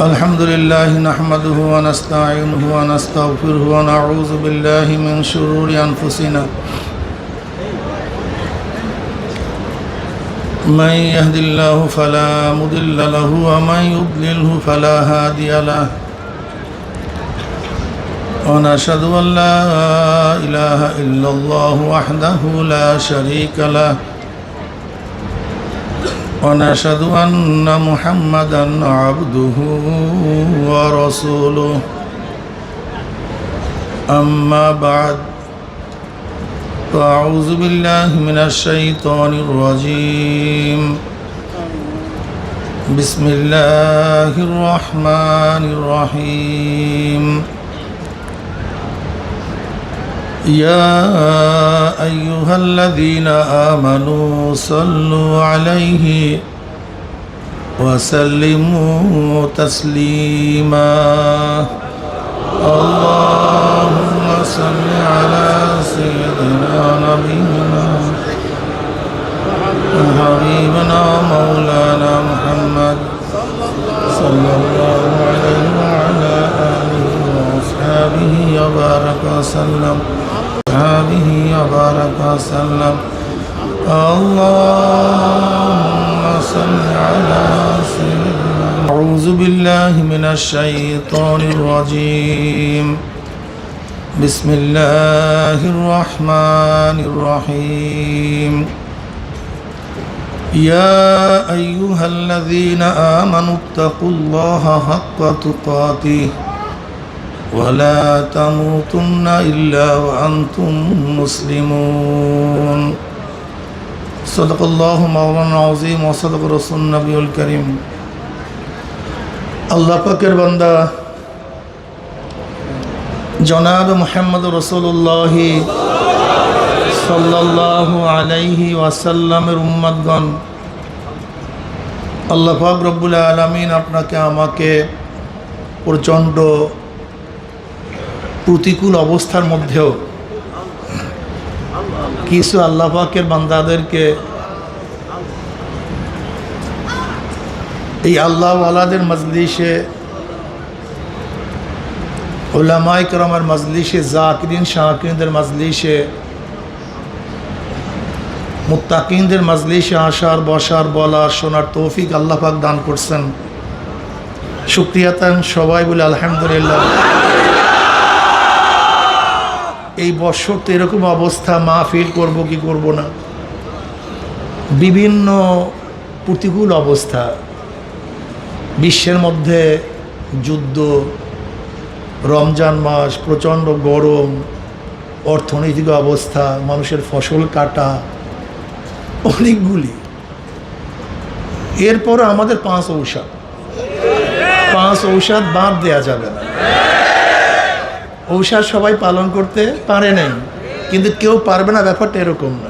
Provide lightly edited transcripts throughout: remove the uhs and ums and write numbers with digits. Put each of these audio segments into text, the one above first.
الحمد لله نحمده ونستعينه ونستغفره ونعوذ بالله من شرور أنفسنا من يهد الله فلا مضل له ومن يضلله فلا هادي له ونشهد أن لا إله إلا الله وحده لا شريك له ونشهد أن محمدا عبده ورسوله أما بعد فأعوذ بالله من الشيطان الرجيم بسم الله الرحمن الرحيم يا أيها الذين آمنوا صلوا عليه وسلموا تسليما اللهم صل على سيدنا نبينا وحبيبنا مولانا محمد صلى الله عليه وعلى آله وأصحابه وبارك وسلم به وبارك وسلم اللهم صل على سيدنا أعوذ بالله من الشيطان الرجيم بسم الله الرحمن الرحيم يا أيها الذين آمنوا اتقوا الله حق تقاته ولا تموتن إلا وأنتم مسلمون صدق الله مولانا العظيم وصدق رسول النبي الكريم আল্লাহ পাকের বান্দা জনাব মুহাম্মদ রাসূলুল্লাহ সাল্লাল্লাহু আলাইহি ওয়াসাল্লামের উম্মতগণ, আল্লাহ পাক রব্বুল আলামিন আপনাকে আমাকে প্রচণ্ড প্রতিকূল অবস্থার মধ্যেও কিছু আল্লাহ পাকের বান্দাদেরকে এই আল্লাহ ওয়ালাদের মজলিসে, উলামায়ে কেরামের মজলিসে, জাকিরিন শাকিরিনদের মজলিসে, মুত্তাকিনদের মজলিসে আসার, বসার, বলার, শোনার তৌফিক আল্লাহ পাক দান করছেন। শুকরিয়াতান সবাই বলে আলহামদুলিল্লাহ। এই বছর তো এরকম অবস্থা, মাহফিল করব কি করব না, বিভিন্ন প্রতিকূল অবস্থা, বিশ্বের মধ্যে যুদ্ধ, রমজান মাস, প্রচণ্ড গরম, অর্থনৈতিক অবস্থা, মানুষের ফসল কাটা, অনেকগুলি। এরপর আমাদের 5 ঔষধ বাদ দেয়া যাবে না। ঔষধ সবাই পালন করতে পারে নাই, কিন্তু কেউ পারবে না, ব্যাপারটা এরকম না।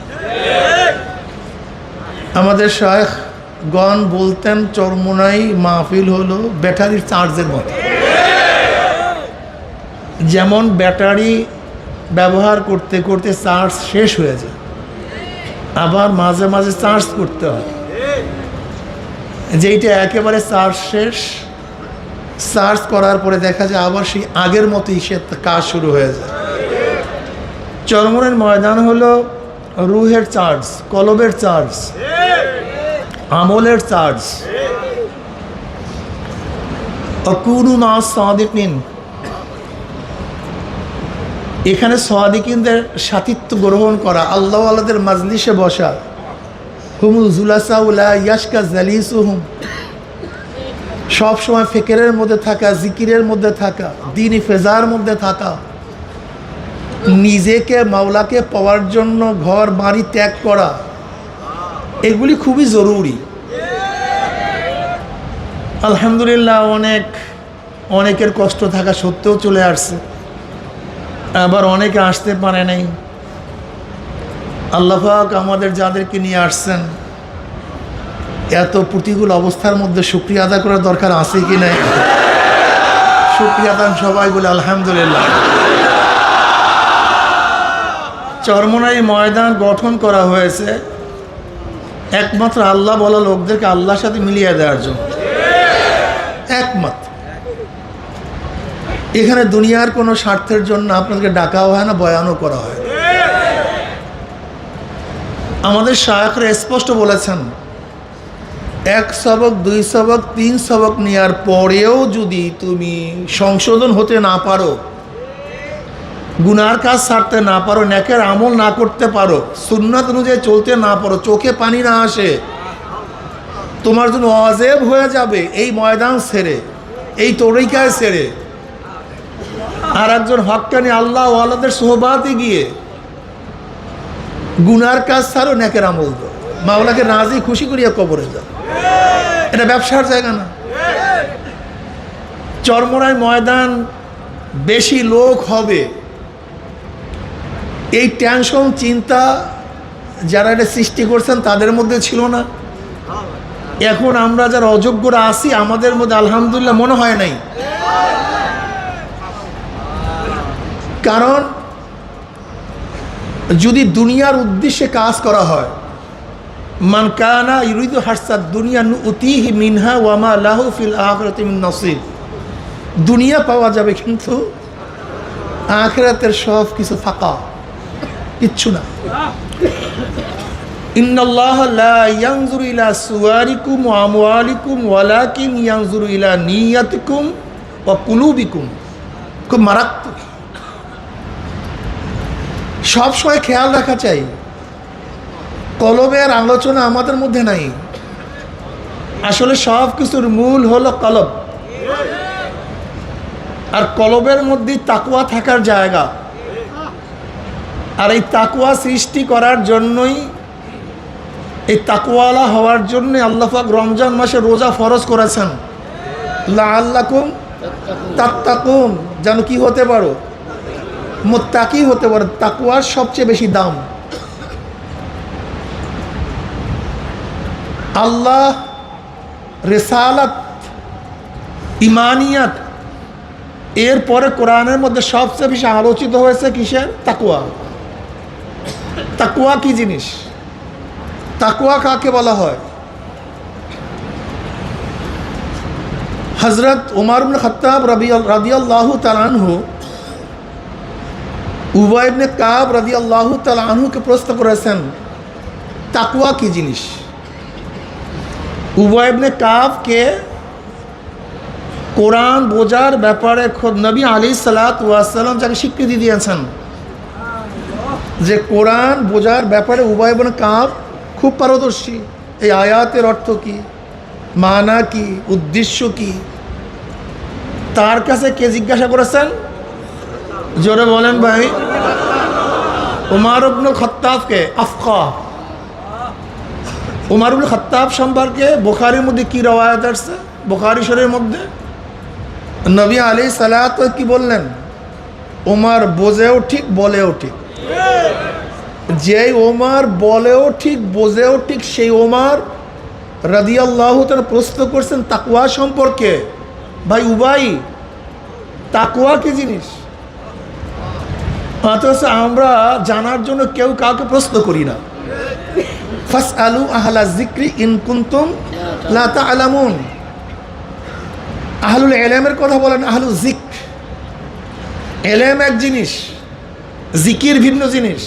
আমাদের শায়খগণ বলতেন চরমোনাই মাহফিল হলো ব্যাটারির চার্জের মতো। যেমন ব্যাটারি ব্যবহার করতে করতে চার্জ শেষ হয়ে যায়, আবার মাঝে মাঝে চার্জ করতে হয়। যেইটা একেবারে চার্জ শেষ, চার্জ করার পরে দেখা যায় আবার সেই আগের মতোই সে কাজ শুরু হয়ে যায়। চরমনের ময়দান হলো রুহের চার্জ, কলবের চার্জ, আমলের চার্জ। আকুনু মা সাদিকিন, এখানে সাদিকিনদের সাথিত্ব গ্রহণ করা, আল্লাহ ওয়ালাদের মাজলিসে বসা। হুমুল জুলাসা উলা ইয়াশকা জালিসুহুম, সব সময় ফিকিরের মধ্যে থাকা, জিকিরের মধ্যে থাকা, দ্বীনি ফেজার মধ্যে থাকা, নিজেকে মাওলাকে পাওয়ার জন্য ঘর বাড়ি ত্যাগ করা, এগুলি খুবই জরুরি। আলহামদুলিল্লাহ অনেকের কষ্ট থাকা সত্ত্বেও চলে আসছে, আবার অনেকে আসতে পারে নাই। আল্লাহ পাক আমাদের যাদেরকে নিয়ে আসছেন, এত প্রতিকূল অবস্থার মধ্যে শুকরিয়া আদায় করার দরকার আছে কি নাই? শুকরিয়া দান সবাই বলে আলহামদুলিল্লাহ। চরমোনাই ময়দান গঠন করা হয়েছে একমাত্র আল্লাহ বলা লোকদেরকে আল্লাহর সাথে মিলিয়ে দেওয়ার জন্য, একমাত্র। এখানে দুনিয়ার কোনো স্বার্থের জন্য আপনাদেরকে ডাকাও হয় না, বয়ানও করা হয়। আমাদের শায়খরা স্পষ্ট বলেছেন, 1 সবক 2 সবক 3 সবক নেওয়ার পরেও যদি তুমি সংশোধন হতে না পারো, গুনার কাজ ছাড়তে না পারো, নেকের আমল না করতে পারো, সুন্নাত অনুযায়ী চলতে না পারো, চোখে পানি না আসে, তোমার জন্য ওয়াজিব হয়ে যাবে এই ময়দান ছেড়ে, এই তরিকায় ছেড়ে আর একজন হক্কানি আল্লাহ ওয়ালাদের সোহবাতে গিয়ে গুনার কাজ ছাড়ো, নেকের আমল দাও, মাওলাকে রাজি খুশি করিয়া কবরে যাও। এটা ব্যবসার জায়গা না। চরমোনাই ময়দান বেশি লোক হবে, এই টেনশন চিন্তা যারা এটা সৃষ্টি করছেন তাদের মধ্যে ছিল না। এখন আমরা যারা অযোগ্যরা আছি আমাদের মধ্যে আলহামদুলিল্লাহ মনে হয় নাই। কারণ যদি দুনিয়ার উদ্দেশ্যে কাজ করা হয়, মান কানা ইউরিদু হাসাদ দুনিয়া নুতিহি মিনহা ওয়া মা লাহু ফিল আখিরাতি মিন নসিব, দুনিয়া পাওয়া যাবে কিন্তু আখিরাতের সব কিছু ফাঁকা, কিচ্ছু না। ইন্নাল্লাহ লা ইয়ানজুরু ইলা সুওয়ারিকুম ওয়া আমওয়ালিকুম ওয়ালাকিন ইয়ানজুরু ইলা নিয়াতিকুম ওয়া কুলুবিকুম। খুব মারাত্মক, সবসময় খেয়াল রাখা চাই। কলবের আলোচনা আমাদের মধ্যে নাই। আসলে সব কিছুর মূল হলো কলব, আর কলবের মধ্যে তাকওয়া থাকার জায়গা। আর এই তাকওয়া সৃষ্টি করার জন্যই, এই তাকওয়ালা হওয়ার জন্য আল্লাহ পাক রমজান মাসে রোজা ফরজ করেছেন, লাআল্লাকুম তাত্তাকুন, যেন কি হতে পারো, মুত্তাকি হতে পারো। তাকওয়ার সবচেয়ে বেশি দাম। আল্লাহ, রিসালাত, ইমানিয়াত, এরপরে কোরআনের মধ্যে সবচেয়ে বেশি আলোচিত হয়েছে কিসের? তাকওয়া। তাকওয়া কি জিনিস? তাকওয়া কাকে বলা হয়? হযরত ওমর ইবনে খাত্তাব রাদিয়াল্লাহু তাআলা আনহু উবাই ইবনে কাব রাদিয়াল্লাহু তাআলা আনহুকে প্রশ্ন করেছেন, তাকওয়া কি জিনিস? উবাই ইবনে কাবকে কোরআন বোঝার ব্যাপারে খোদ নবী আলাইহিসসালাতু ওয়াস সালাম যাকে স্বীকৃতি দিয়েছেন যে কোরআন বোঝার ব্যাপারে উবাই ইবনে কাব খুব পারদর্শী। এই আয়াতের অর্থ কি, মানা কি, উদ্দেশ্য কি, তার কাছে কে জিজ্ঞাসা করেছেন? জোরে বলেন ভাই। উমর ইবনে খাত্তাবকে। আফকাহ। উমর ইবনে খাত্তাব সম্পর্কে বুখারীর মধ্যে কি রওয়ায়াত আছে? বুখারী শরীফের মধ্যে নবী আলাইহিস সালাত কি বললেন? ওমর বোঝেও ঠিক, বলেও ঠিক। যেই ওমর বলেও ঠিক, বোঝেও ঠিক, সেই ওমর রাদিয়াল্লাহু তাআলা প্রশ্ন করছেন তাকওয়া সম্পর্কে। ভাই উবাই, তাকওয়া কি জিনিস? অথচ আমরা জানার জন্য কেউ কাউকে প্রশ্ন করি না। ফাসআলু আহলা যিকরি ইন কুনতুম লা তা'লামুন। আহলুল ইলমের কথা বলেন, আহলুল যিকর। ইলম এক জিনিস, জিকির ভিন্ন জিনিস।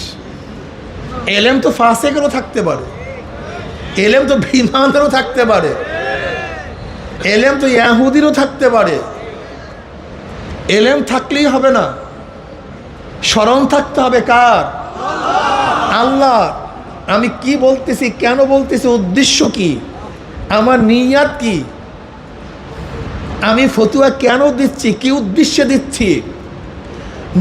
ইলম তো ফাসিকেরও থাকতে পারে, ইলম তো বেঈমানেরও থাকতে পারে, ইলম তো ইহুদিরও থাকতে পারে। ইলম থাকলেই হবে না, স্মরণ থাকতে হবে কার? আল্লাহ। আমি কি বলতেছি, কেন বলতেছি, উদ্দেশ্য কি, আমার নিয়াত কি, আমি ফতুয়া কেন দিচ্ছি, কি উদ্দেশ্যে দিচ্ছি,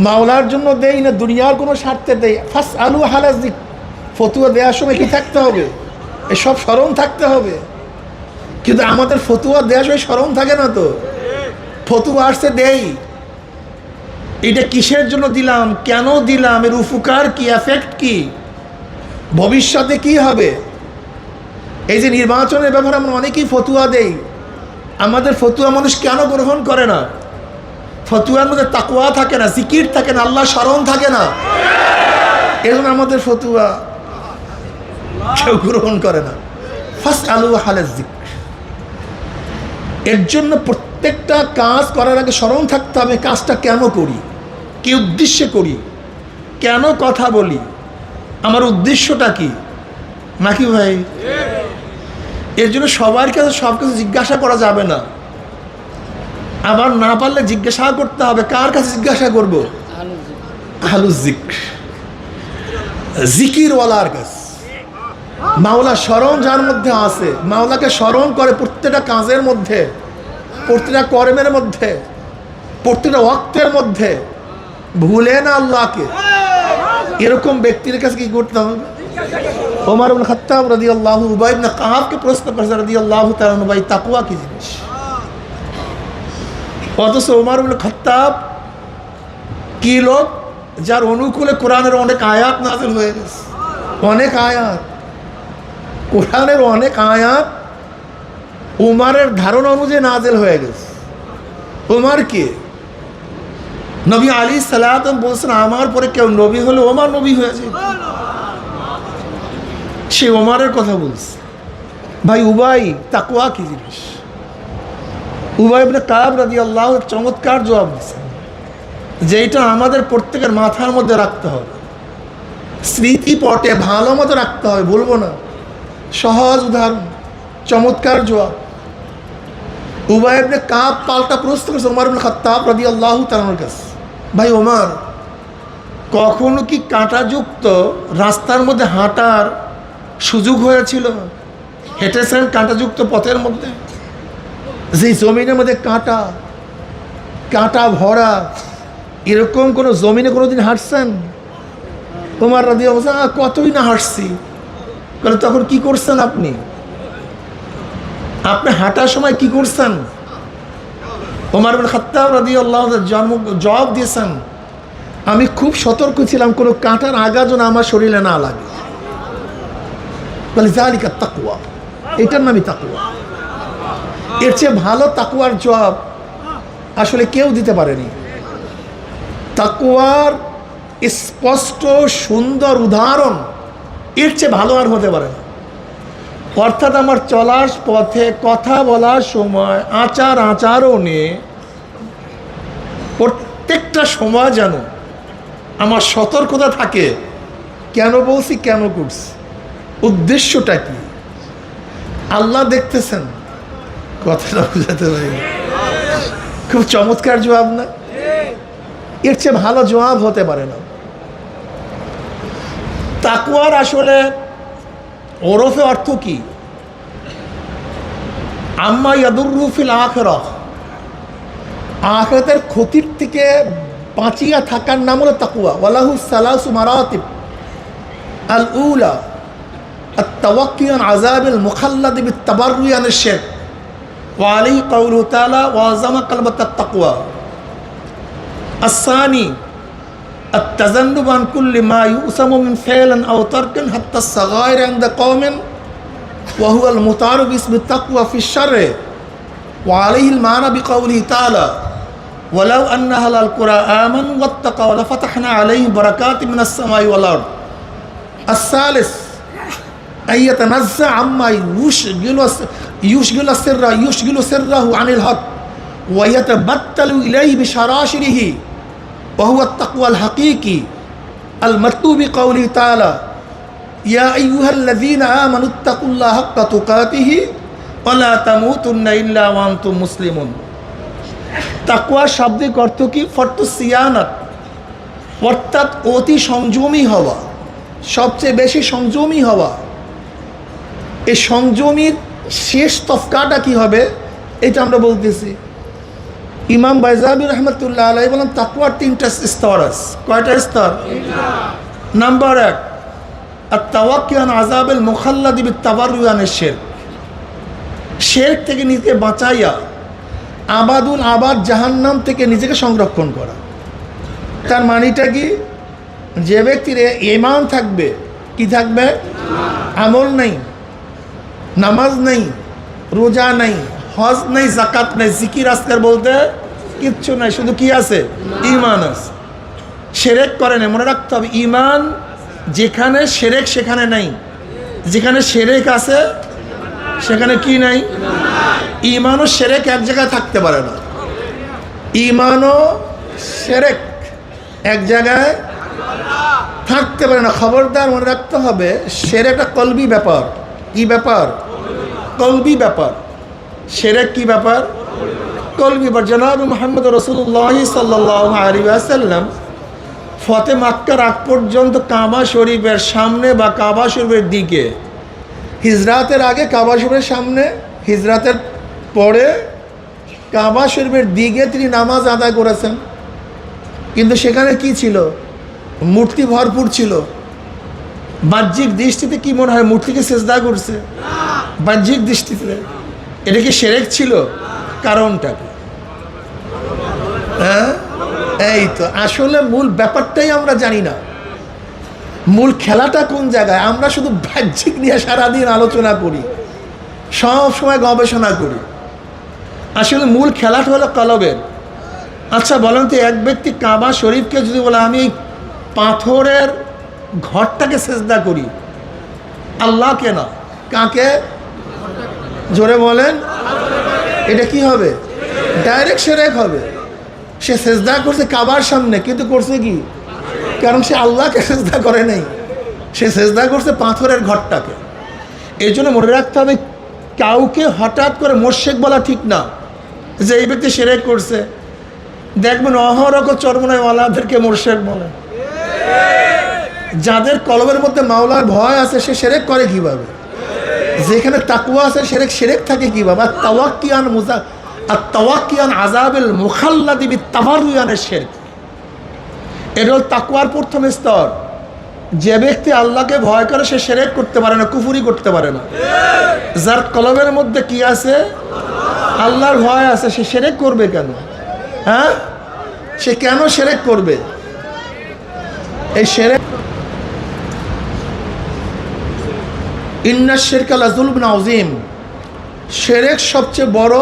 মাওলার জন্য দেই না দুনিয়ার কোনো স্বার্থে দেই? ফাসআলু আহলা যিকর। ফতুয়া দেওয়ার সময় কি থাকতে হবে? এসব স্মরণ থাকতে হবে। কিন্তু আমাদের ফতুয়া দেওয়ার সময় স্মরণ থাকে না তো। ফতুয়া আসছে দেই, এটা কিসের জন্য দিলাম, কেন দিলাম, এর উপকার কি, এফেক্ট কি, ভবিষ্যতে কি হবে। এই যে নির্বাচনের ব্যাপারে আমরা অনেকেই ফতুয়া দেই, আমাদের ফতুয়া মানুষ কেন গ্রহণ করে না? ফতুয়ার মধ্যে তাকওয়া থাকে না, জিকির থাকে না, আল্লাহ স্মরণ থাকে না। এজন্য আমাদের ফতুয়া কেউ গ্রহণ করে না। ফাসআলু আহলায যিকর। এর জন্য প্রত্যেকটা কাজ করার আগে স্মরণ থাকতে হবে কাজটা কেন করি, কি উদ্দেশ্যে করি, কেন কথা বলি, আমার উদ্দেশ্যটা কি, নাকি ভাই? এর জন্য সবার কাছে সব কিছু জিজ্ঞাসা করা যাবে না। আবার না পারলে জিজ্ঞাসা করতে হবে, কার কাছে জিজ্ঞাসা করব? আহলুয যিকর, জিকিরওয়ালার কাছে। মাওলা স্মরণ যার মধ্যে আছে, মাওলাকে স্মরণ করে প্রত্যেকটা কাজের মধ্যে, প্রত্যেকটা কর্মের মধ্যে, প্রত্যেকটা ওয়াক্তের মধ্যে, ভুলে না আল্লাহকে, এরকম ব্যক্তির কাছে কি করতে হবে? ওমর ইবনে খাত্তাব রাদিয়াল্লাহু, উবাই ইবনে কাবকে প্রশ্ন করেছে রাদিয়াল্লাহু তাআলা, ভাই তাকওয়া কি জিনিস? অথচ ওমর ইবনে খাত্তাব কি লোক, যার অনুকূলে কোরআনের অনেক আয়াত নাযিল হয়ে গেছে, অনেক আয়াত, কোরআনের অনেক আয়াত উমারের ধারণা অনুযায়ী নাযিল হয়ে গেছে। উমার কে? নবী আলী সালাম বলছেন আমার পরে কেউ নবী হলে ওমর নবী হয়েছে। সে ওমরের কথা বলছে। ভাই উবাই তাকওয়া কি জিনিস? উবাই ইবনে কাব রাদিয়াল্লাহু চমৎকার জবাব দিয়েছেন, যেটা আমাদের প্রত্যেকের মাথার মধ্যে রাখতে হবে, স্মৃতিপটে ভালো মতো রাখতে হবে, বলবো না। সহজ উদাহরণ, চমৎকার জবাব। উবাই ইবনে কাব পাল্টা প্রশ্ন করেছে ওমর ইবনে খাত্তাব রাদিয়াল্লাহু তাআলার কাছে, ভাই ওমর, কখনো কি কাঁটাযুক্ত রাস্তার মধ্যে হাঁটার সুযোগ হয়েছিল? হেঁটেছেন কাঁটাযুক্ত পথের মধ্যে, যে জমিনের মধ্যে কাঁটা, কাঁটা ভরা, এরকম কোনো জমিনে কোনোদিন হাঁটছেন? ওমর রাদিয়াল্লাহু তাআলা, কতই না হাঁটছি। বলে তখন কি করছেন আপনি? আপনি হাঁটার সময় কি করছেন? ওমর ইবনে খাত্তাব রাদিয়াল্লাহু জবাব দিয়েছেন, আমি খুব সতর্ক ছিলাম কোনো কাঁটার আগা যেন আমার শরীরে না লাগে। বলে যালিকা তাকওয়া, এটার নামই তাকওয়া। এর চেয়ে ভালো তাকওয়ার জবাব আসলে কেউ দিতে পারেনি। তাকওয়ার স্পষ্ট সুন্দর উদাহরণ এর চেয়ে ভালো আর হতে পারে না। অর্থাৎ আমার চলার পথে, কথা বলার সময়, আচার আচরণে প্রত্যেকটা সময় যেন আমার সতর্কতা থাকে, কেন বলছি, কেন করছি, উদ্দেশ্যটা কি। আল্লাহ দেখতেছেন, কথাটা বুঝাতে পারি। খুব চমৎকার জবাব না? এর চেয়ে ভালো জবাব হতে পারে না। তাকওয়ার আসলে ওরফে অর্থ কি? আম্মা ইয়াদুররু ফিল আখিরাহ, আখিরাতের ক্ষতির থেকে বাঁচিয়া থাকার নাম হলো তাকওয়া। ওয়ালাহু সালাসু মারাতিব, আল উলা আত-তাওয়াক্কি আন আযাবিল মুখাল্লাদ বিত-তাবাররুই আনিশ শিরক, ওয়া আলাইহি কাউলুহু তাআলা ওয়া আযামা কালমাতাত তাকওয়া। আস-সানি التذنب عن كل ما يؤثم من فعل أو ترك حتى الصغائر عند قوم وهو المتعارف باسم التقوى في الشرع، وعليه المعنى بقوله تعالى ولو أن أهل القرى آمنوا واتقوا لفتحنا عليهم بركات من السماء والأرض. الثالث أن يتنزع عما يشغل سره عن الحق ويتبتل إليه بشراشره وهو التقوى الحقيقي المطلوب بقوله تعالى يا أيها الذين آمنوا اتقوا الله حق تقاته ولا تموتن إلا وأنتم مسلمون. তাকওয়া শাব্দিক অর্থ কি? ফর্তু সিয়ানাত, অর্থাৎ অতি সংযমী হওয়া, সবচেয়ে বেশি সংযমী হওয়া। এই সংযমীর শেষ তফকাটা কি হবে এটা আমরা বলতেছি। ইমাম বাইজাবি রহমতুল্লাহ আলাইহি বলেন তাকওয়ার তিনটা স্তর আছে। কয়টা স্তর? নাম্বার 1 আত-তাওয়াক্কি আন আযাবিল মুখাল্লাদি বিত-তাবাররুই আনিশ শিরক, শিরক থেকে নিজেকে বাঁচাইয়া আবাদুল আবাদ জাহান্নাম থেকে নিজেকে সংরক্ষণ করা। তার মানিটা কি? যে ব্যক্তির ঈমান থাকবে, কি থাকবে? আমল নেই, নামাজ নেই, রোজা নেই, হজ নেই, যাকাত নেই, জিকির আজকার বলতে কিচ্ছু নাই, শুধু কি আছে? ঈমান আছে। শিরক করে না, মনে রাখতে হবে ঈমান যেখানে শিরক সেখানে নাই, যেখানে শিরক আছে সেখানে কি নাই? ঈমান ও শিরক এক জায়গায় থাকতে পারে না। ঈমান ও শিরক এক জায়গায় থাকতে পারে না। খবরদার মনে রাখতে হবে, শিরক একটা কলবি ব্যাপার। কি ব্যাপার? কলবি ব্যাপার। শিরক কি ব্যাপার? কলবি ব্যাপার। জনাব মুহাম্মদ রাসূলুল্লাহ সাল্লাল্লাহু আলাইহি ওয়াসাল্লাম ফতে মক্কার আগ পর্যন্ত কাবা শরীফের সামনে বা কাবা শরীফের দিকে, হিজরাতের আগে কাবা শরীফের সামনে, হিজরাতের পরে কাবা শরীফের দিকে তিনি নামাজ আদায় করেছেন। কিন্তু সেখানে কি ছিল? মূর্তি ভরপুর ছিল। বাহ্যিক দৃষ্টিতে কি মনে হয় মূর্তিকে সেজদা করছে? বাহ্যিক দৃষ্টিতে এটা কি শিরক ছিল? কারণটা কি? হ্যাঁ, এই তো আসলে মূল ব্যাপারটাই আমরা জানি না। মূল খেলাটা কোন জায়গায়? আমরা শুধু বাহ্যিক নিয়ে সারাদিন আলোচনা করি, সব সময় গবেষণা করি। আসলে মূল খেলাটা হলো কলবের। আচ্ছা বলেন তো, এক ব্যক্তি কাবা শরীফকে যদি বলে আমি এই পাথরের ঘরটাকে সেজদা করি, আল্লাহকে না, কাকে? জোরে বলেন। এটা কি হবে? ডাইরেক্ট শিরক হবে। সে সেজদা করছে কাবার সামনে, কিন্তু করছে কি? কারণ সে আল্লাহকে সেজদা করে নাই, সে সেজদা করছে পাথরের ঘরটাকে। এই জন্য মনে রাখতে হবে, কাউকে হঠাৎ করে মোরশেক বলা ঠিক না যে এই ব্যক্তি শিরক করছে। দেখবেন অহরহ চরমনাইওয়ালাদেরকে মোরশেক বলে। যাদের কলবের মধ্যে মাওলার ভয় আছে সে শিরক করে কিভাবে? যেখানে তাকওয়া আছে শিরক শিরক থাকে কিভাবে? আর তাওয়াক্কিয়ান আযাবিল মুখাল্লাদি বিত্তাবাররুয়ানের শিরক। এটা হল তাকওয়ার প্রথম স্তর। যে ব্যক্তি আল্লাহকে ভয় করে সে শিরক করতে পারে না, কুফরি করতে পারে না। যার কলবের মধ্যে কি আছে? আল্লাহর ভয় আছে, সে শিরক করবে কেন? হ্যাঁ, সে কেন শিরক করবে? এই শিরক, ইন্নাশ শিরকা লাযুলমুন আযীম, শিরক সবচেয়ে বড়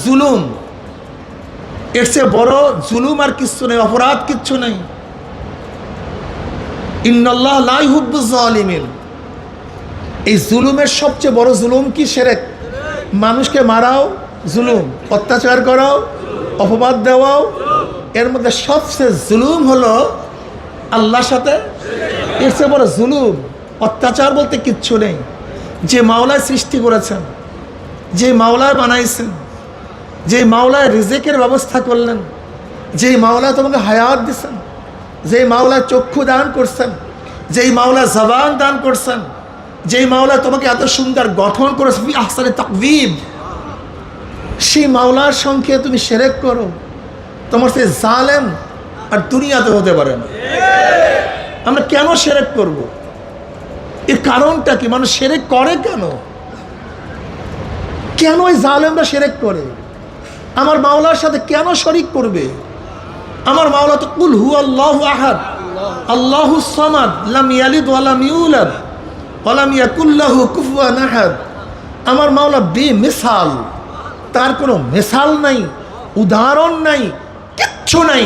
জুলুম। এর চেয়ে বড় জুলুম আর কিচ্ছু নেই, অপরাধ কিচ্ছু নেই। ইন্নাল্লাহ লা ইউহিব্বুয যালিমিন। এই জুলুমের সবচেয়ে বড় জুলুম কি? শিরক। মানুষকে মারাও জুলুম, অত্যাচার করাও, অপবাদ দেওয়াও। এর মধ্যে সবচেয়ে জুলুম হলো আল্লাহর সাথে। এর চেয়ে বড় জুলুম, অত্যাচার বলতে কিচ্ছু নেই। যে মাওলায় সৃষ্টি করেছেন, যে মাওলায় বানাইছেন, যে মাওলায় রিজিকের ব্যবস্থা করলেন, যে মাওলায় তোমাকে হায়াত দিছেন, যে মাওলায় চক্ষু দান করছেন, যেই মাওলা জবান দান করছেন, যেই মাওলা তোমাকে এত সুন্দর গঠন করেছে আহসানে তাকবীব, সেই মাওলার সঙ্গে তুমি শিরক করো, তোমার সে জালেম আর দুনিয়াতে হতে পারে না। আমরা কেন শিরক করব? এর কারণটা কি? মানুষ শিরক করে কেন? কেন ওই জালেমরা শিরক করে? আমার মাওলার সাথে কেন শরীক করবে? আমার মাওলা তো কুল হুয়াল্লাহু আহাদ আল্লাহুস সামাদ লাম ইয়ালিদ ওয়া লাম ইউলাদ ওয়া লাম ইয়াকুল লাহু কুফুয়ান আহাদ। আমার মাওলা বেমিসাল, তার কোনো মিসাল নাই, উদাহরণ নাই, কিচ্ছু নাই।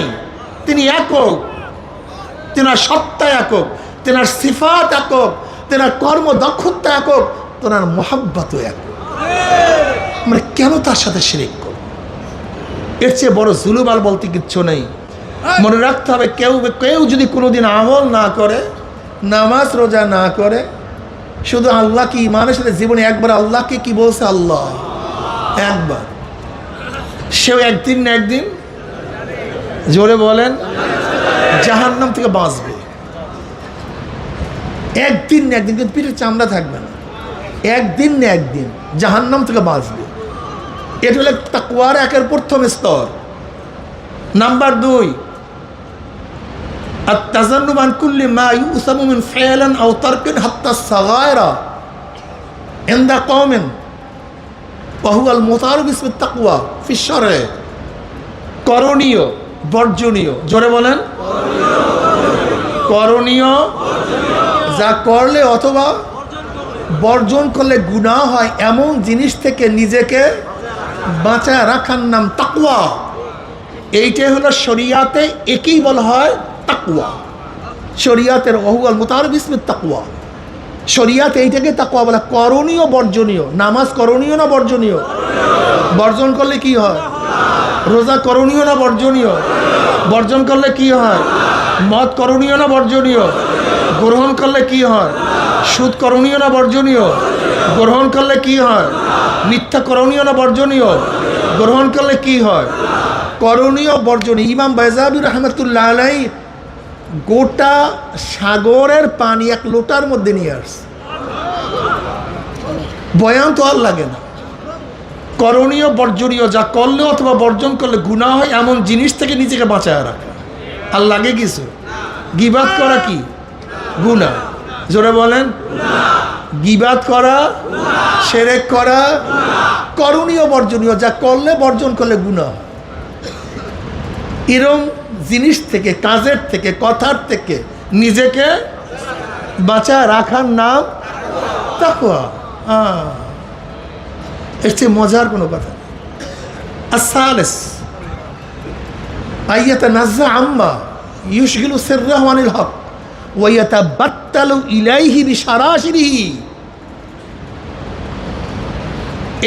তিনি একক, তেনার সত্তা একক, তেনার সিফাত একক, তেনার কর্মদক্ষতা একক, তেনার মোহাব্বতও একক। আমরা কেন তার সাথে শিরক করব? এর চেয়ে বড় জুলুম আর বলতে কিচ্ছু নেই। মনে রাখতে হবে, কেউ যদি কোনোদিন আমল না করে, নামাজ রোজা না করে, শুধু আল্লাহকে ইমানের সাথে জীবনে একবার আল্লাহকে কি বলছে? আল্লাহ একবার, সেও একদিন না একদিন, জোরে বলেন, জাহান্নাম থেকে বাঁচবে। একদিন না একদিন, কিন্তু পিঠের চামড়া থাকবে না। একদিন না একদিন জাহান্নাম থেকে বাঁচবে। এটা হলো তাকওয়ার একের প্রথম স্তর। নাম্বার 2, التجنب عن كل ما يؤثم من فعل أو ترك حتى الصغائر عند قوم وهو المطالب باسم التقوى في الشرع। করণীয় বর্জনীয়, জোরে বলেন, করণীয় যা করলে অথবা বর্জন করলে গুনাহ হয় এমন জিনিস থেকে নিজেকে বাঁচায় রাখার নাম তাকওয়া। এইটাই হলো শরিয়াতে, একেই বলা হয় তাকওয়া। শরিয়াতের ওহুয়াল মুতাআরিফ বিসমিত তাকওয়া। শরিয়াত এইটাকে তাকওয়া বলা। করণীয় বর্জনীয়, নামাজ করণীয় না বর্জনীয়? বর্জন করলে কি হয়? রোজা করণীয় না বর্জনীয়? বর্জন করলে কি হয়? মদ করণীয় না বর্জনীয়? গ্রহণ করলে কি হয়? সুদ করণীয় না বর্জনীয়? গ্রহণ করলে কি হয়? মিথ্যা করণীয় না বর্জনীয়? গ্রহণ করলে কি হয়? করণীয় বর্জনীয়। ইমাম বাইজাবি রহমতুল্লাহ আলাইহি গোটা সাগরের পানি এক লোটার মধ্যে নিয়ে আসছে। বয়ান তো আর লাগে না। করণীয় বর্জনীয়, যা করলে অথবা বর্জন করলে গুনাহ হয় এমন জিনিস থেকে নিজেকে বাঁচায় রাখা। আর লাগে কিছু? গীবাত করা কি গুনাহ? জোরে বলেন। গীবাত করা, শিরক করা করণীয় বর্জনীয়, যা করলে বর্জন করলে গুনাহ। এরম জিনিস থেকে, কাজের থেকে, কথার থেকে নিজেকে বাঁচায় রাখার নাম তাকওয়া। এর চেয়ে মজার কোনো কথা নেই। আস-সালিস আইয়াতানাজ্জা আম্মা ইউশগিলু সিররাহু আনিল হক ওয়া ইয়াতাবাত্তালু ইলাইহি বিশারাশিরিহি।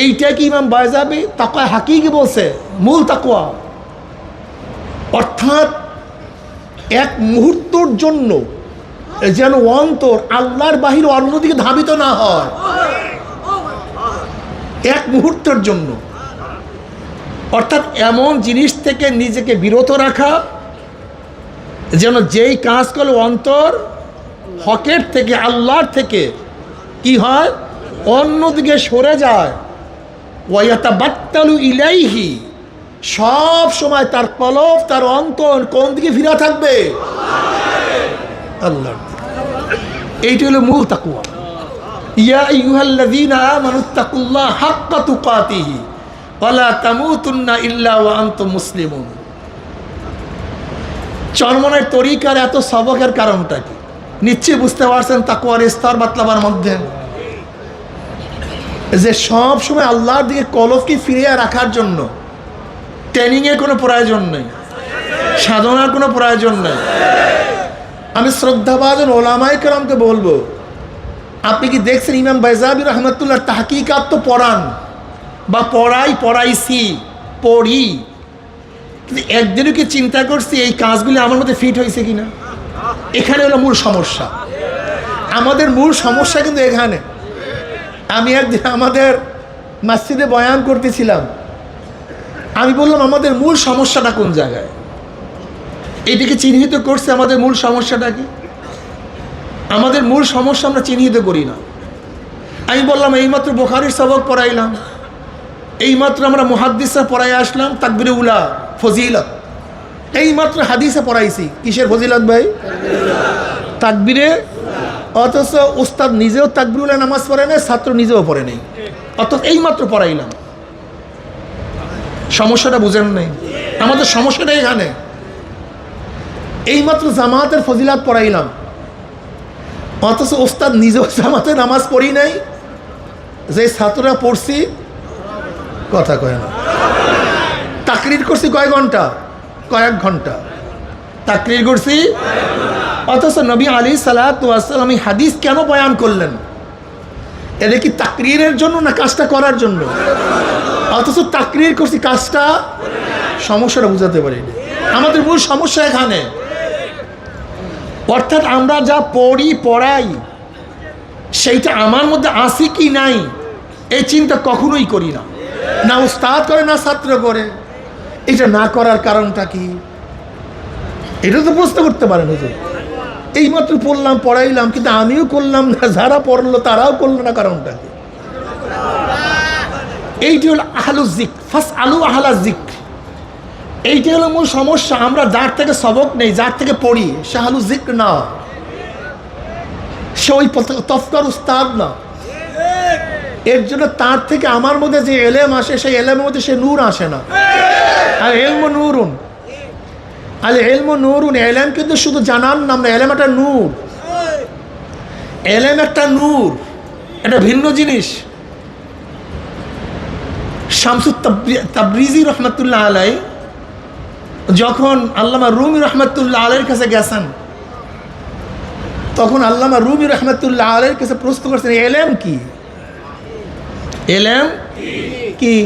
এইটা কি ইমাম বাইজাবি তাকওয়া হাকিকি বলছে, মূল তাকওয়া। অর্থাৎ এক মুহূর্তর জন্য যেন অন্তর আল্লাহর বাহিরে অন্যদিকে ধাবিত না হয়। এক মুহূর্তের জন্য। অর্থাৎ এমন জিনিস থেকে নিজেকে বিরত রাখা যেন যেই কাজ করলে অন্তর হকের থেকে, আল্লাহর থেকে কি হয়, অন্যদিকে সরে যায়। ওয়ায়াতাবাত্তালু ইলাইহি, সব সময় তার কলব, তার অন্তর কোন দিকে ফিরা থাকবে? আল্লাহর দিকে। এইটা হলো মূল তাকওয়া। ইয়া আইয়ুহাল্লাযীনা আমানুত্তাকুল্লাহা হাক্কা তুকাতিহি ওয়া লা তামুতুন্না ইল্লা ওয়া আনতুম মুসলিমুন। চরমনের তরিকার এত সবকের কারণটা কি? নিশ্চয়ই বুঝতে পারছেন তাকওয়ার স্তর বাতলাবার মধ্যে যে সব সময় আল্লাহর দিকে কলবকে ফিরিয়ে রাখার জন্য ট্রেনিংয়ের কোনো প্রয়োজন নেই, সাধনার কোনো প্রয়োজন নেই। আমি শ্রদ্ধাভাজন ওলামায়ে কেরামকে বলবো, আপনি কি দেখছেন ইমাম বাইজাবি রহমতুল্লাহ তাহকিকাত তো পড়ান বা পড়াইছি, পড়ি, কিন্তু একদিনও কি চিন্তা করছি এই কাজগুলি আমার মধ্যে ফিট হয়েছে কিনা? এখানে হলো মূল সমস্যা। আমাদের মূল সমস্যা কিন্তু এখানে। আমি একদিন আমাদের মসজিদে বয়ান করতেছিলাম, আমি বললাম আমাদের মূল সমস্যাটা কোন জায়গায়? এইটিকে চিহ্নিত করছে আমাদের মূল সমস্যাটা কি? আমাদের মূল সমস্যা আমরা চিহ্নিত করি না। আমি বললাম এইমাত্র বুখারীর সবক পড়াইলাম, এইমাত্র আমরা মুহাদ্দিসে পড়াই আসলাম তাকবীরে উলা ফজিলত, এইমাত্র হাদিসে পড়াইছি কিসের ফজিলত ভাই? তাকবীরে। অথচ উস্তাদ নিজেও তাকবীরে উলা নামাজ পড়ে নাই, ছাত্র নিজেও পড়ে নেই, অথচ এইমাত্র পড়াইলাম। সমস্যাটা বুঝেন নাই? আমাদের সমস্যাটা এখানে। এইমাত্র জামাতের ফজিলাত পড়াইলাম, অথচ ওস্তাদ নিজেও জামাতে নামাজ পড়ি নাই, যে ছাত্ররা পড়ছি কথা কয় না। তাকরির করছি কয় ঘন্টা? কয়েক ঘন্টা তাকরির করছি। অথচ নবী আলাইহিস সালাতু ওয়াস সালাম হাদিস কেন বয়ান করলেন? এটা কি তাকরিরের জন্য না কাজটা করার জন্য? অথচ তাকরির করছি, কাজটা। সমস্যাটা বুঝাতে পারি। আমাদের মূল সমস্যা এখানে। অর্থাৎ আমরা যা পড়াই সেইটা আমার মধ্যে আছে কি নাই এই চিন্তা কখনোই করি না। না উস্তাদ করে না ছাত্র করে। এটা না করার কারণটা কি? এটা তো প্রশ্ন করতে পারেন। হুজুর এইমাত্র পড়লাম, পড়াইলাম, কিন্তু আমিও করলাম না, যারা পড়লো তারাও করলো না, কারণটা কি? এইটি হলো আহলুজ যিকর, ফাসআলু আহলাজ যিকর। এইটি হলো মূল সমস্যা। আমরা যার থেকে সবক নেই, যার থেকে পড়ি, সে আহলুজ যিকর না, সে ওই তফকার উস্তাদ না। এর জন্য তার থেকে আমার মধ্যে যে এলেম আসে, সেই এলেমের মধ্যে সে নূর আসে না। আর ইলমু নূরুন, আল ইলমু নূরুন। এলেম কিন্তু শুধু জানার নাম না, এলেম একটা নূর। এলেম একটা নূর, এটা ভিন্ন জিনিস। শামসুত তাবরিজি রহমতুল্লাহ আলাই যখন আল্লামা রুমি রহমতুল্লাহ আলাইয়ের কাছে গেছেন, তো তখন আল্লামা রুমি রহমতুল্লাহ আলাইহির কাছে প্রশ্ন করছেন, এলেম কি? এলেম কি?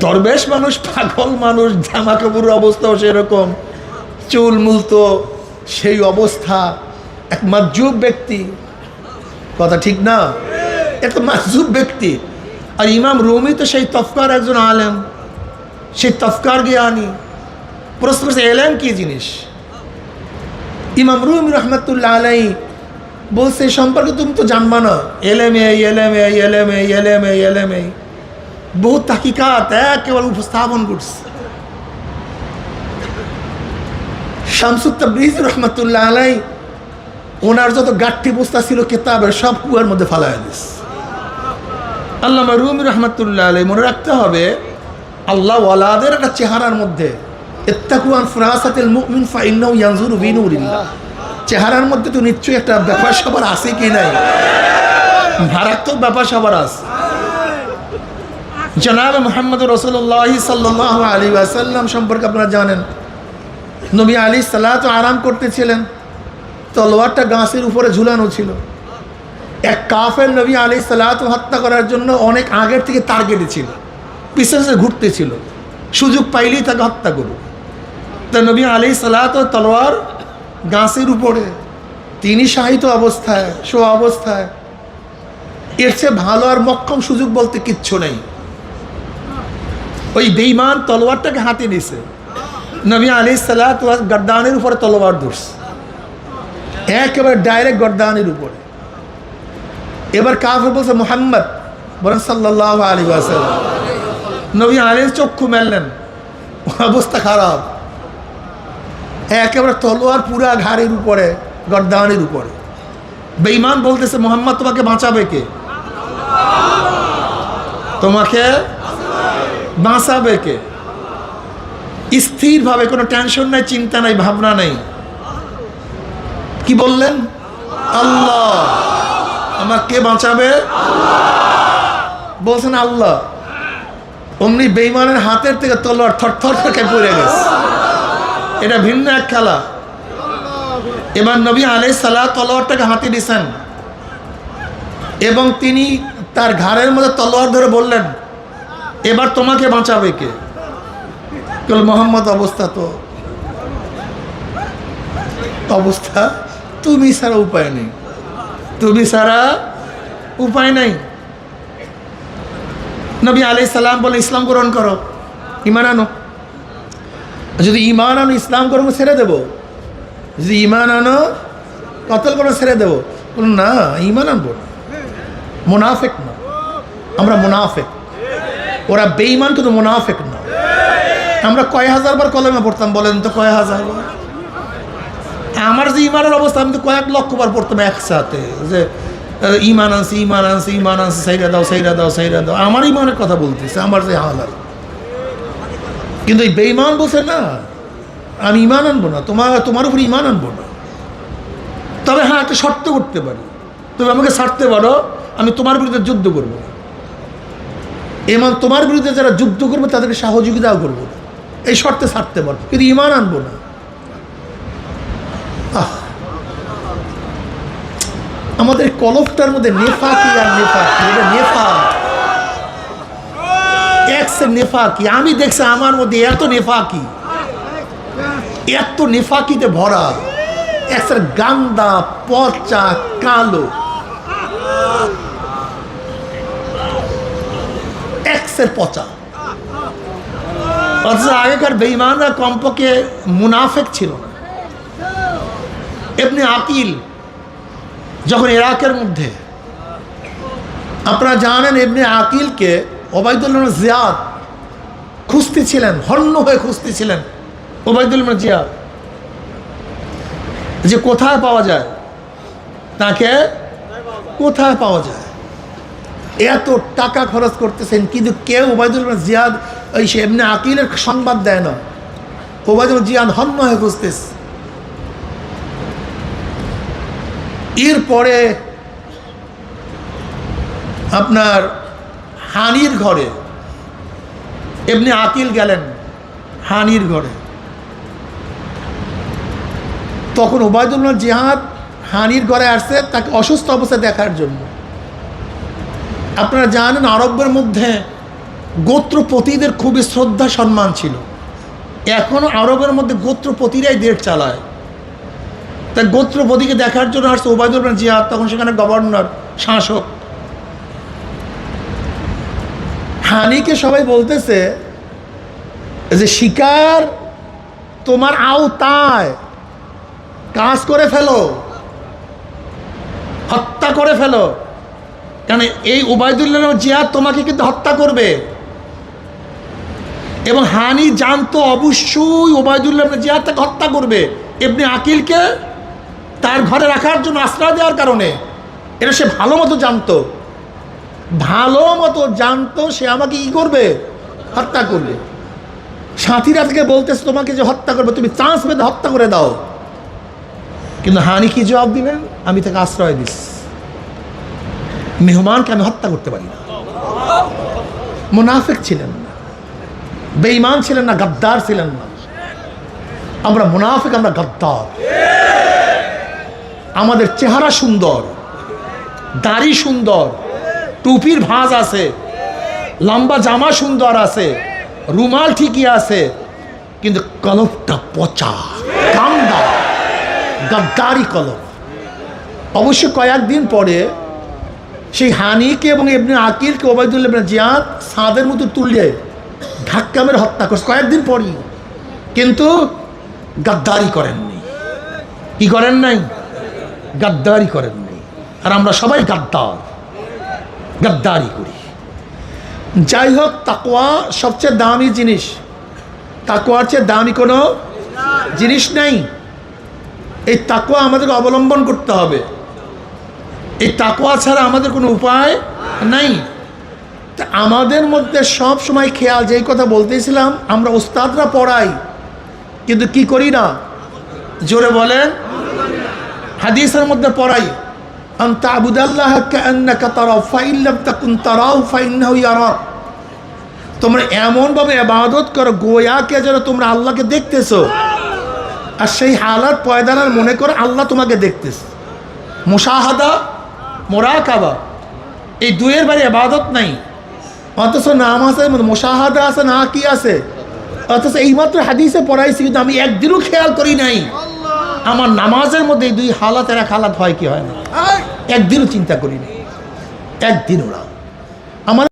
দরবেশ মানুষ, পাগল মানুষ, জামা কাপড়ের অবস্থাও সেরকম, চুল মুলতো সেই অবস্থা, এক মাজুব ব্যক্তি, কথা ঠিক না? একটা মাজুব ব্যক্তি। আর ইমাম রুমি তো সেই তফকার একজন আলেম, সেই তফকার জ্ঞানী। প্রশ্ন করছে এলেম কি জিনিস? ইমাম রুমি রহমতুল্লাহ আলাইহি বলছে সম্পর্কে তুমি তো জানবা না, এলেমে এলেমে এলেমে এলেমে এলেমে বহু তাকিকাত একেবারে উপস্থাপন করছে। শামসুত তাবরিজি রহমতুল্লাহ আলাইহি ওনার যত গাঠি বস্তা ছিল কিতাবের সব কুয়ার মধ্যে ফালাইয়া দিস। আল্লামা রুমি রহমতুল্লাহ আলাইহি মনে রাখতে হবে, আল্লাহ ওয়ালাদের একটা চেহারার মধ্যে ইত্তাকু আন ফিরাসাতিল মুমিন ফাইন্নাহু ইয়ানজুরু বিনুরিল্লাহ, চেহারার মধ্যে তো নিশ্চয়ই একটা ব্যাপার সবার আছে কি নাই? মারাত্মক ব্যাপার সবার আছে। জনাব মুহাম্মদ রাসূলুল্লাহ সাল্লাল্লাহু আলাইহি ওয়াসাল্লাম সম্পর্কে আপনারা জানেন, নবী আলাইহিস সালাতু আরাম করতেছিলেন, তলোয়ারটা গাছের উপরে ঝুলানো ছিল। এক কাফের নবী আলাইহিস সালাতু হত্যা করার জন্য অনেক আগের থেকে টার্গেটে ছিল, পিছনে ঘুরতেছিল, সুযোগ পাইলেই তাকে হত্যা করুক। তা নবী আলাইহিস সালাতু তলোয়ার গাছের উপরে, তিনি শাহিত অবস্থায়, শো অবস্থায়, এর চেয়ে ভালো আর মক্কম সুযোগ বলতে কিচ্ছু নেই। ওই বেঈমান তলোয়ারটাকে হাতে নিছে, নবী আলাইহিস সালাতু গর্দানের উপরে তলোয়ার ধরছে, একেবারে ডাইরেক্ট গর্দানের উপরে। এবার কাফের বলছে মুহাম্মদ, বলেন সাল্লাল্লাহু আলাইহি ওয়াসাল্লাম। নবী আলাইহিস চক্ষু মেললেন, অবস্থা খারাপ, একেবারে তলোয়ার পুরা ঘাড়ের উপরে, গর্দানের উপরে। বেঈমান বলতেছে মুহাম্মদ তোমাকে বাঁচাবে কে? তোমাকে বাঁচাবে কে? স্থিরভাবে, কোনো টেনশন নাই, চিন্তা নাই, ভাবনা নেই। কি বললেন? আল্লাহ আমাকে বাঁচাবে, বলছেন আল্লাহ। অমনি বেঈমানের হাতের থেকে তলোয়ার থরথর থেকে পড়ে গেছে। এটা ভিন্ন এক খেলা। এবার নবী আলাইহিস সালাত তলোয়ারটাকে হাতে দিয়েছেন এবং তিনি তার ঘাড়ের মধ্যে তলোয়ার ধরে বললেন, এবার তোমাকে বাঁচাবে কে? মোহাম্মদ অবস্থা তো অবস্থা, তুমি ছাড়া উপায় নেই, তুমি ছাড়া উপায় নাই। নবী আলাইহিস সালাম বলে ইসলাম গ্রহণ করো, ঈমান আনো। যদি ঈমান আনো ইসলাম কর্ম ছেড়ে দেবো, যদি ঈমান আনো কতল কর্ম ছেড়ে দেবো। না, ঈমান আনবো না, মুনাফিক না, আমরা মুনাফিক। ওরা বেঈমান কিন্তু মুনাফিক না। আমরা কয় হাজার বার কলেমা পড়তাম বলেন তো? কয় হাজার বার? আমার যে ঈমানের অবস্থা, আমি তো কয়েক লক্ষ বার পড়তাম একসাথে, যে ঈমান আনছি, ঈমান আনছি, ঈমান আনছি, সাইরা দাও, সাইরা দাও, সাইরা দাও। আমার ঈমানের কথা বলতেছে, আমার যে হালাত। কিন্তু এই বেঈমান বলছে না, আমি ঈমান আনবো না, তোমার উপর ঈমান আনবো না। তবে হ্যাঁ, একটা শর্ত করতে পারি, তুমি আমাকে ছাড়তে পারো, আমি তোমার বিরুদ্ধে যুদ্ধ করবো। এমন তোমার বিরুদ্ধে যারা যুদ্ধ করবে তাদেরকে সহযোগিতাও করবো, এই শর্তে ছাড়তে পারবো, কিন্তু ঈমান আনবো না। আমাদের কলফটার মধ্যে নেফাকি আর নেফাকি, এটা নেফাক, একসে নেফাকি। আমি দেখছি আমার মধ্যে এত নেফাকি, এত নেফাকিতে ভরা, একসের গান্দা, পচা, কালো, এক্সের পচা। অথচ আগেকার বেঈমানরা কমপক্ষে মুনাফিক ছিল না। ইবনে আকিল যখন ইরাকের মধ্যে, আপনারা জানেন ইবনে আকিলকে ওবায়দুল্লাহ ইবনে জিয়াদ খুঁজতেছিলেন, হন্য হয়ে খুঁজতেছিলেন ওবায়দুল্লাহ ইবনে জিয়াদ, যে কোথায় পাওয়া যায়, তাকে কোথায় পাওয়া যায়। এত টাকা খরচ করতেছেন, কিন্তু কেউ ওবায়দুল্লাহ ইবনে জিয়াদ, ওই সে ইবনে আকিলের সংবাদ দেয় না। ওবায়দুল্লাহ জিয়াদ হন্য হয়ে খুঁজতেছে। এরপরে আপনার হানির ঘরে ইবনে আকিল গেলেন, হানির ঘরে। তখন ওবায়দুল্লাহ জিহাদ হানির ঘরে আসছে তাকে অসুস্থ অবস্থায় দেখার জন্য। আপনারা জানেন আরবের মধ্যে গোত্রপতিদের খুবই শ্রদ্ধা সম্মান ছিল। এখনও আরবের মধ্যে গোত্রপতিরাই দেশ চালায়। তাই গোত্রপতিকে দেখার জন্য আসছে ওবায়দুল্লাহ জিহাদ, তখন সেখানে গভর্নর, শাসক। হানিকে সবাই বলতেছে যে শিকার তোমার আওতায়, কাজ করে ফেলো, হত্যা করে ফেলো, কারণ এই ওবায়দুল্লাহ জিহাদ তোমাকে কিন্তু হত্যা করবে। এবং হানি জানতো অবশ্যই ওবায়দুল্লাহ জিহাদ তাকে হত্যা করবে ইবনে আকিলকে তার ঘরে রাখার জন্য আশ্রয় দেওয়ার কারণে। এটা সে ভালো মতো জানতো, সে আমাকে কি করবে, হত্যা করবে। সাথীরা থেকে বলতেছে তোমাকে যে হত্যা করবে, তুমি চান্স পেতে হত্যা করে দাও। কিন্তু হানি কি জবাব দিলেন? আমি তাকে আশ্রয় দিস, মেহমানকে আমি হত্যা করতে পারি না। মুনাফিক ছিলেন না, বেঈমান ছিলেন না, গাদ্দার ছিলেন না। আমরা মুনাফিক, আমরা গাদ্দার। আমাদের চেহারা সুন্দর, দাড়ি সুন্দর, টুপির ভাঁজ আছে, লম্বা জামা সুন্দর আছে, রুমাল ঠিকই আছে, কিন্তু কলবটা পচা, কামদা, গাদ্দারি কলব। অবশ্য কয়েকদিন পরে সেই হানিকে এবং ইবনে আকিলকে ওবায়দুল্লাহ ইবনে জিয়াদ সাদের মতো তুলে ধাক্কা মেরে হত্যা করছে কয়েকদিন পরই। কিন্তু গাদ্দারি করেননি। কি করেন নাই? গাদ্দারি করেননি। আর আমরা সবাই গাদ্দার, গাদ্দারি করি। যাই হোক, তাকওয়া সবচেয়ে দামি জিনিস। তাকওয়ার চেয়ে দামি কোনো জিনিস নেই। এই তাকওয়া আমাদেরকে অবলম্বন করতে হবে। এই তাকওয়া ছাড়া আমাদের কোনো উপায় নাই। তা আমাদের মধ্যে সব সময় খেয়াল, যেই কথা বলতেছিলাম, আমরা ওস্তাদরা পড়াই কিন্তু কি করি না, জোরে বলেন, হাদিসের মধ্যে পড়াই, আনতা আবুদাল্লাহ কাআন্নাকা তারাহু ফাইন লাম তাকুন তারাহু ফাইন্নাহু ইয়ারাক। তোমরা এমনভাবে ইবাদত করো গোয়াকে যেন তোমরা আল্লাহকে দেখতেছো, আর সেই হালাত পয়দানার মনে করো আল্লাহ তোমাকে দেখতেছে। মুশাহাদা, মুরাকাবা, এই দুয়ের বাইরে ইবাদত নাই। অথচ নামাজের মধ্যে মুশাহাদা আছে না, কি আছে? অথচ এইমাত্র হাদিসে পড়াইছি, কিন্তু আমি একদিনও খেয়াল করি নাই আমার নামাজের মধ্যে এই দুই হালাতের এক হালাত হয় কি হয় না, একদিনও চিন্তা করি না, একদিনও না। আমার